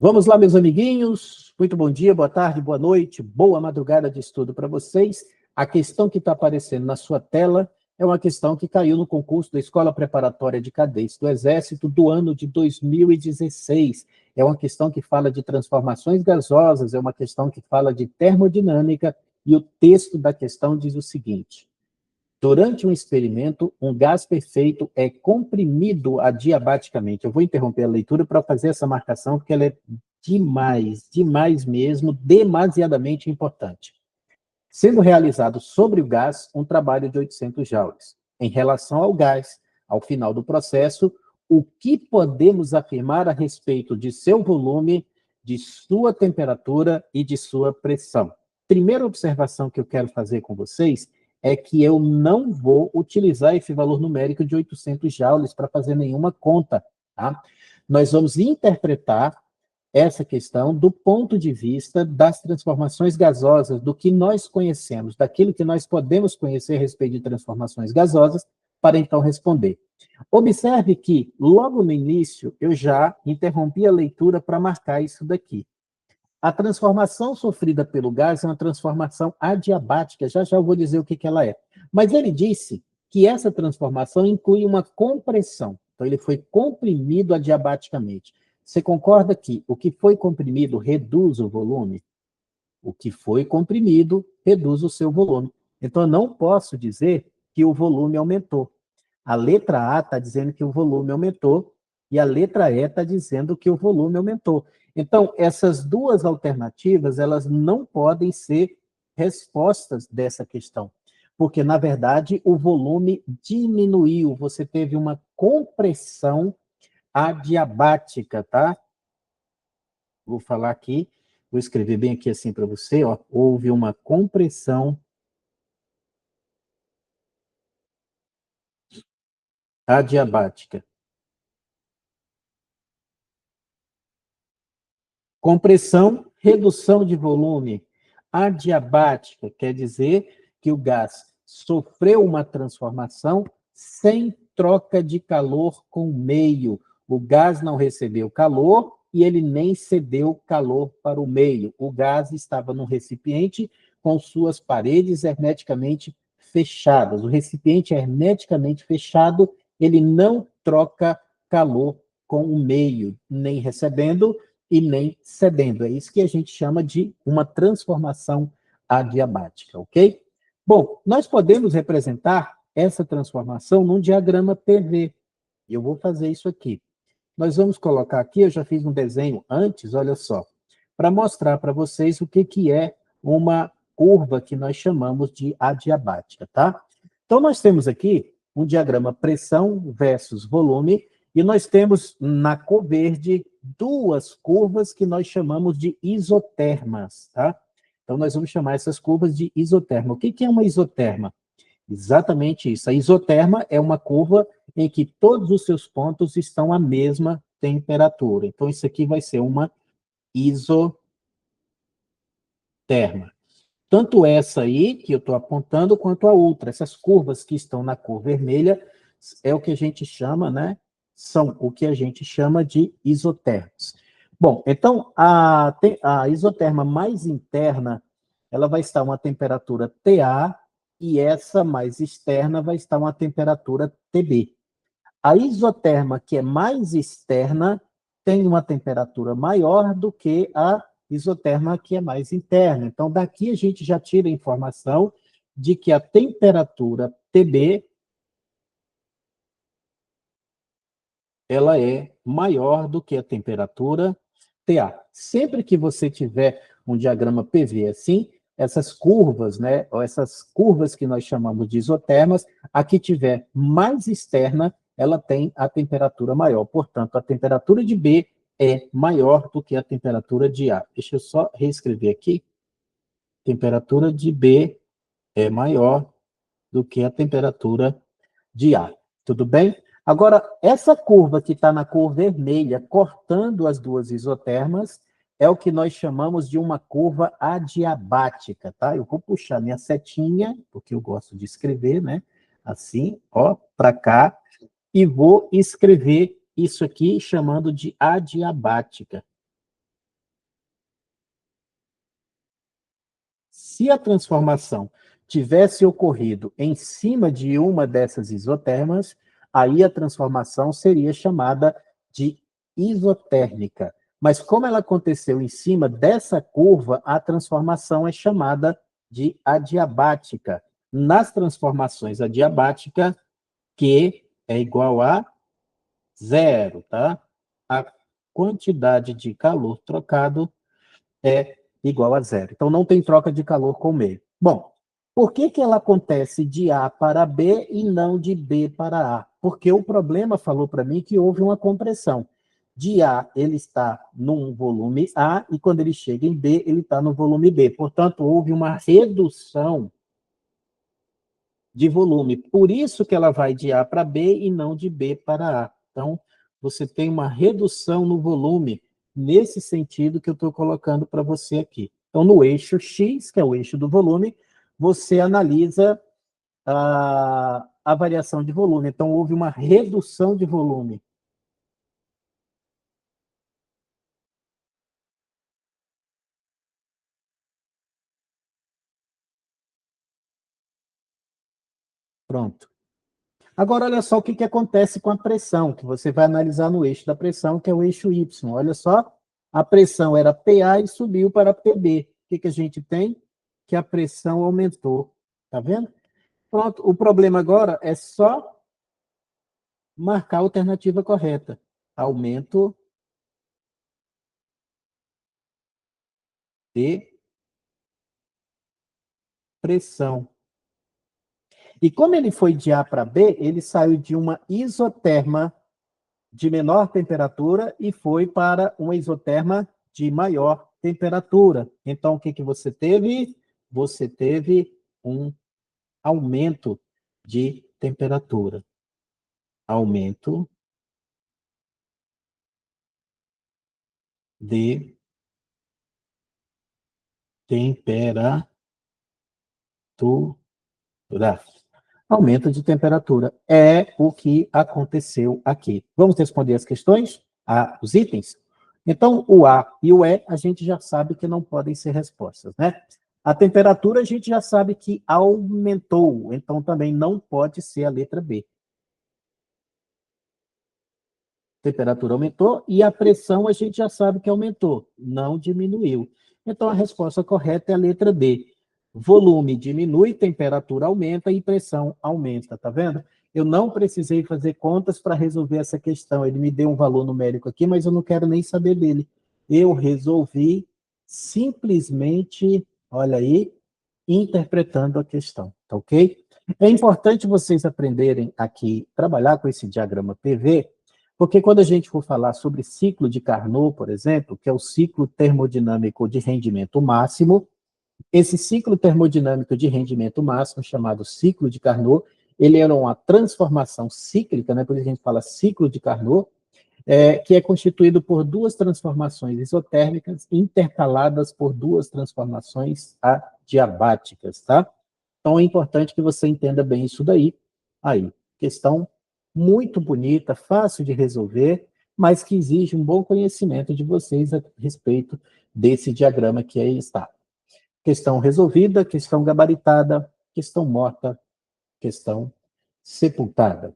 Vamos lá, meus amiguinhos. Muito bom dia, boa tarde, boa noite, boa madrugada de estudo para vocês. A questão que está aparecendo na sua tela é uma questão que caiu no concurso da Escola Preparatória de Cadetes do Exército do ano de 2016. É uma questão que fala de transformações gasosas, é uma questão que fala de termodinâmica, e o texto da questão diz o seguinte: durante um experimento, um gás perfeito é comprimido adiabaticamente. Eu vou interromper a leitura para fazer essa marcação, porque ela é demais mesmo, demasiadamente importante. Sendo realizado sobre o gás um trabalho de 800 joules. Em relação ao gás, ao final do processo, o que podemos afirmar a respeito de seu volume, de sua temperatura e de sua pressão? Primeira observação que eu quero fazer com vocês é que eu não vou utilizar esse valor numérico de 800 joules para fazer nenhuma conta, tá? Nós vamos interpretar essa questão do ponto de vista das transformações gasosas, do que nós conhecemos, daquilo que nós podemos conhecer a respeito de transformações gasosas, para então responder. Observe que, logo no início, eu já interrompi a leitura para marcar isso daqui. A transformação sofrida pelo gás é uma transformação adiabática, já eu vou dizer o que ela é. Mas ele disse que essa transformação inclui uma compressão, então ele foi comprimido adiabaticamente. Você concorda que o que foi comprimido reduz o volume? O que foi comprimido reduz o seu volume. Então eu não posso dizer que o volume aumentou. A letra A está dizendo que o volume aumentou e a letra E está dizendo que o volume aumentou. Então, essas duas alternativas, elas não podem ser respostas dessa questão, porque, na verdade, o volume diminuiu, você teve uma compressão adiabática, tá? Vou falar aqui, vou escrever bem aqui assim para você, ó. Houve uma compressão adiabática. Compressão, redução de volume. Adiabática quer dizer que o gás sofreu uma transformação sem troca de calor com o meio. O gás não recebeu calor e ele nem cedeu calor para o meio. O gás estava no recipiente com suas paredes hermeticamente fechadas. O recipiente hermeticamente fechado, ele não troca calor com o meio, nem recebendo e nem cedendo. É isso que a gente chama de uma transformação adiabática, ok? Bom, nós podemos representar essa transformação num diagrama PV. Eu vou fazer isso aqui. Nós vamos colocar aqui, eu já fiz um desenho antes, olha só, para mostrar para vocês o que é uma curva que nós chamamos de adiabática, tá? Então, nós temos aqui um diagrama pressão versus volume, e nós temos na cor verde duas curvas que nós chamamos de isotermas, tá? Então, nós vamos chamar essas curvas de isoterma. O que é uma isoterma? Exatamente isso. A isoterma é uma curva em que todos os seus pontos estão à mesma temperatura. Então, isso aqui vai ser uma isoterma. Tanto essa aí, que eu estou apontando, quanto a outra. Essas curvas que estão na cor vermelha é o que a gente chama, né? São o que a gente chama de isotermas. Bom, então, a isoterma mais interna, ela vai estar uma temperatura TA, e essa mais externa vai estar uma temperatura TB. A isoterma que é mais externa tem uma temperatura maior do que a isoterma que é mais interna. Então, daqui a gente já tira a informação de que a temperatura TB ela é maior do que a temperatura TA. Sempre que você tiver um diagrama PV assim, essas curvas, né, ou essas curvas que nós chamamos de isotermas, a que tiver mais externa, ela tem a temperatura maior. Portanto, a temperatura de B é maior do que a temperatura de A. Deixa eu só reescrever aqui. Temperatura de B é maior do que a temperatura de A. Tudo bem? Agora, essa curva que está na cor vermelha, cortando as duas isotermas, é o que nós chamamos de uma curva adiabática, tá? Eu vou puxar minha setinha, porque eu gosto de escrever, né? Assim, ó, para cá, e vou escrever isso aqui chamando de adiabática. se a transformação tivesse ocorrido em cima de uma dessas isotermas, aí a transformação seria chamada de isotérmica. Mas como ela aconteceu em cima dessa curva, a transformação é chamada de adiabática. Nas transformações adiabática, Q é igual a zero, tá? A quantidade de calor trocado é igual a zero. Então, não tem troca de calor com o meio. Bom, por que que ela acontece de A para B e não de B para A? Porque o problema falou para mim que houve uma compressão. De A, ele está num volume A, e quando ele chega em B, ele está no volume B. Portanto, houve uma redução de volume. Por isso que ela vai de A para B e não de B para A. Então, você tem uma redução no volume, nesse sentido que eu estou colocando para você aqui. Então, no eixo X, que é o eixo do volume, você analisa a variação de volume. Então, houve uma redução de volume. Pronto. Agora, olha só o que acontece com a pressão, que você vai analisar no eixo da pressão, que é o eixo Y. Olha só, a pressão era PA e subiu para PB. O que a gente tem? Que a pressão aumentou. Tá vendo? Pronto, o problema agora é só marcar a alternativa correta. Aumento de pressão. E como ele foi de A para B, ele saiu de uma isoterma de menor temperatura e foi para uma isoterma de maior temperatura. Então, o que você teve? Você teve um aumento de temperatura. Aumento de temperatura. Aumento de temperatura é o que aconteceu aqui. Vamos responder as questões? Os itens? Então, o A e o E, a gente já sabe que não podem ser respostas, né? A temperatura, a gente já sabe que aumentou, então também não pode ser a letra B. A temperatura aumentou e a pressão, a gente já sabe que aumentou, não diminuiu. Então, a resposta correta é a letra B. Volume diminui, temperatura aumenta e pressão aumenta, tá vendo? Eu não precisei fazer contas para resolver essa questão. Ele me deu um valor numérico aqui, mas eu não quero nem saber dele. Eu resolvi simplesmente, olha aí, interpretando a questão, tá ok? É importante vocês aprenderem aqui, trabalhar com esse diagrama PV, porque quando a gente for falar sobre ciclo de Carnot, por exemplo, que é o ciclo termodinâmico de rendimento máximo, esse ciclo termodinâmico de rendimento máximo, chamado ciclo de Carnot, ele era uma transformação cíclica, né? Por isso a gente fala ciclo de Carnot, que é constituído por duas transformações isotérmicas intercaladas por duas transformações adiabáticas, tá? Então é importante que você entenda bem isso daí. Aí, questão muito bonita, fácil de resolver, mas que exige um bom conhecimento de vocês a respeito desse diagrama que aí está. Questão resolvida, questão gabaritada, questão morta, questão sepultada.